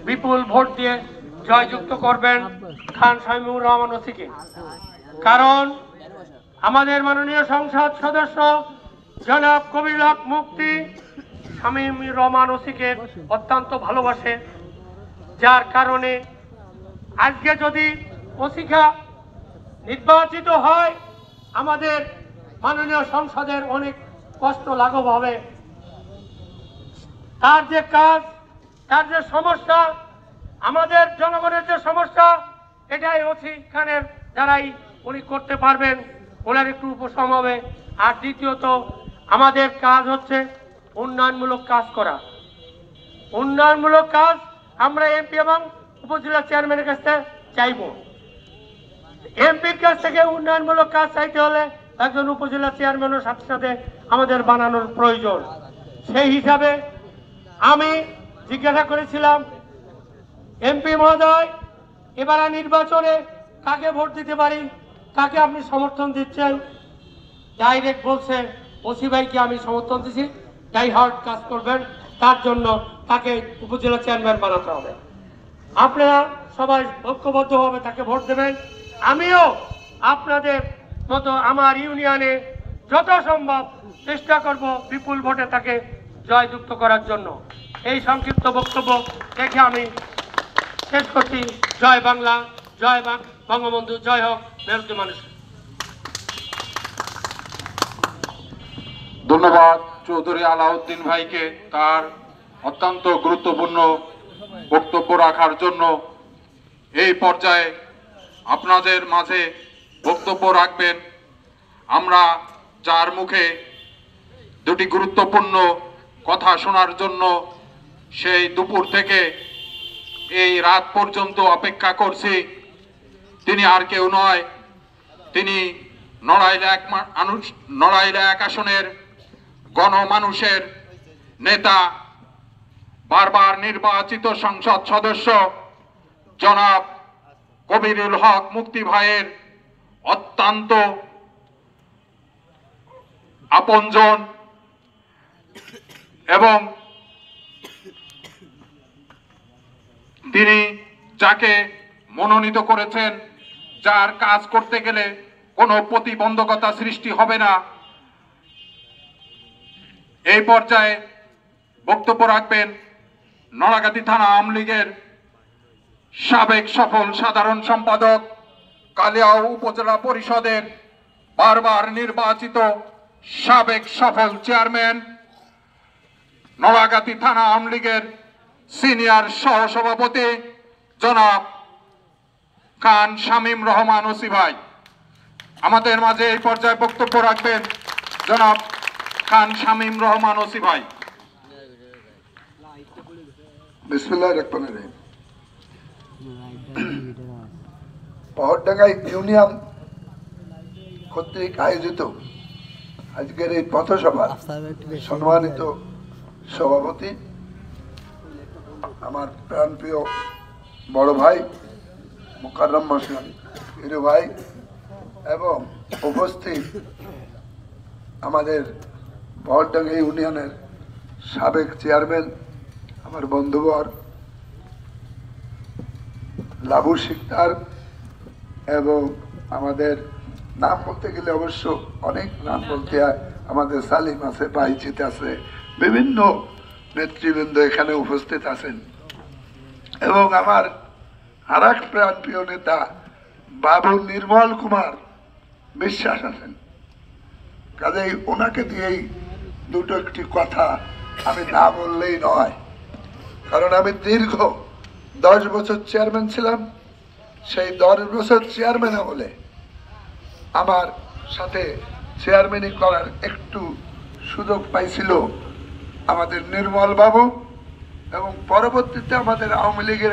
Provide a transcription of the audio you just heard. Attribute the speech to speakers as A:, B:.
A: বিপুল vote দিয়ে জয়যুক্ত করবেন খান শামীমুর রহমান ওসিকে। কারণ আমাদের মাননীয় সংসদ সদস্য জনাব কবির হক মুফতি শামীমুর রহমান ওসিকে অত্যন্ত ভালোবাসে, যার কারণে আজকে যদি ওসিকা নির্বাচিত হয় আমাদের মাননীয় সংসদের অনেক কষ্ট লাঘব হবে। তার যে কাজ, তার যে সমস্যা, আমাদের জনগণের যে সমস্যা, এটাই ওসি খানের দ্বারাই উনি করতে পারবেন, ওনার একটু উপশম হবে। আর দ্বিতীয়ত আমাদের কাজ হচ্ছে উন্নয়নমূলক কাজ করা। উন্নয়নমূলক কাজ আমরা এমপি এবং উপজেলা চেয়ারম্যানের কাছে চাইব। এমপির কাছ থেকে উন্নয়নমূলক কাজ চাইতে হলে একজন উপজেলা চেয়ারম্যানের সাথে সাথে আমাদের বানানোর প্রয়োজন। সেই হিসাবে আমি জিজ্ঞাসা করেছিলাম, এমপি মহোদয়, এবার নির্বাচনে কাকে ভোট দিতে পারি, কাকে আপনি সমর্থন দিচ্ছেন? ডাইরেক্ট বলছে ওসি ভাইকে আমি সমর্থন দিচ্ছি, ডাই হার্ড কাজ করবেন, তার জন্য তাকে উপজেলা চেয়ারম্যান বানাতে হবে। আপনারা সবাই ঐক্যবদ্ধভাবে তাকে ভোট দেবেন। আমিও আপনাদের মতো আমার ইউনিয়নে যত সম্ভব চেষ্টা করব বিপুল ভোটে তাকে জয়যুক্ত করার জন্য। এই সংক্ষিপ্ত বক্তব্য দেখে আমি শেষ করছি। জয় বাংলা, জয় বঙ্গবন্ধু, জয় হোক মেহনতি মানুষ।
B: ধন্যবাদ চৌধুরী আলাউদ্দিন ভাইকে তার অত্যন্ত গুরুত্বপূর্ণ বক্তব্য রাখার জন্য। এই পর্যায়ে আপনাদের মাঝে বক্তব্য রাখবেন আমরা যার মুখে দুটি গুরুত্বপূর্ণ কথা শোনার জন্য সেই দুপুর থেকে এই রাত পর্যন্ত অপেক্ষা করছি। তিনি আর কেউ নয়, তিনি নড়াইল এক আসনের গণমানুষের নেতা, বারবার নির্বাচিত সংসদ সদস্য জনাব কবিরুল হক মুফতি ভাইয়ের অত্যন্ত আপনজন এবং তিনি যাকে মনোনীত করেছেন, যার কাজ করতে গেলে কোনো প্রতিবন্ধকতা সৃষ্টি হবে না। এই পর্যায়ে বক্তব্য রাখবেন নড়াগাতি থানা আওয়ামী লীগের সাবেক সফল সাধারণ সম্পাদক, কালিয়াও উপজেলা পরিষদের বারবার নির্বাচিত সাবেক সফল চেয়ারম্যান, নড়াগাতি থানা আওয়ামী লীগের সিনিয়র সহসভাপতি জনাব খান শামীম রহমান ওসি ভাই। আমাদের মাঝে এই পর্যায়ে বক্তব্য রাখবেন জনাব খান শামীম রহমান ওসি ভাই।
C: বিসমিল্লাহির রহমানির রহিম। পাহাড়ডাঙ্গা ইউনিয়ন কর্তৃক আয়োজিত আজকের এই পথসভা সম্মানিত সভাপতি আমার প্রাণপ্রিয় বড় ভাই মোকাররম হোসেন হিরু ভাই এবং উপস্থিত আমাদের পাহাড়ডাঙ্গা ইউনিয়নের সাবেক চেয়ারম্যান আমার বন্ধুবর লাবু শিকদার এবং আমাদের নাম বলতে গেলে অবশ্য অনেক নাম বলতে হয়, আমাদের সালিম আছে, বাইজিৎ আছে, বিভিন্ন নেতৃবৃন্দ এখানে উপস্থিত আছেন এবং আমার আর এক প্রাণপ্রিয় নেতা বাবু নির্মল কুমার বিশ্বাস আছেন। কাজেই ওনাকে দিয়েই দুটো একটি কথা আমি না বললেই নয়, কারণ আমি দীর্ঘ 10 বছর চেয়ারম্যান ছিলাম। সেই 10 বছর চেয়ারম্যান হলে আমার সাথে চেয়ারম্যানই করার একটু সুযোগ পাইছিল আমাদের নির্মল বাবু এবং পরবর্তীতে আমাদের আওয়ামী লীগের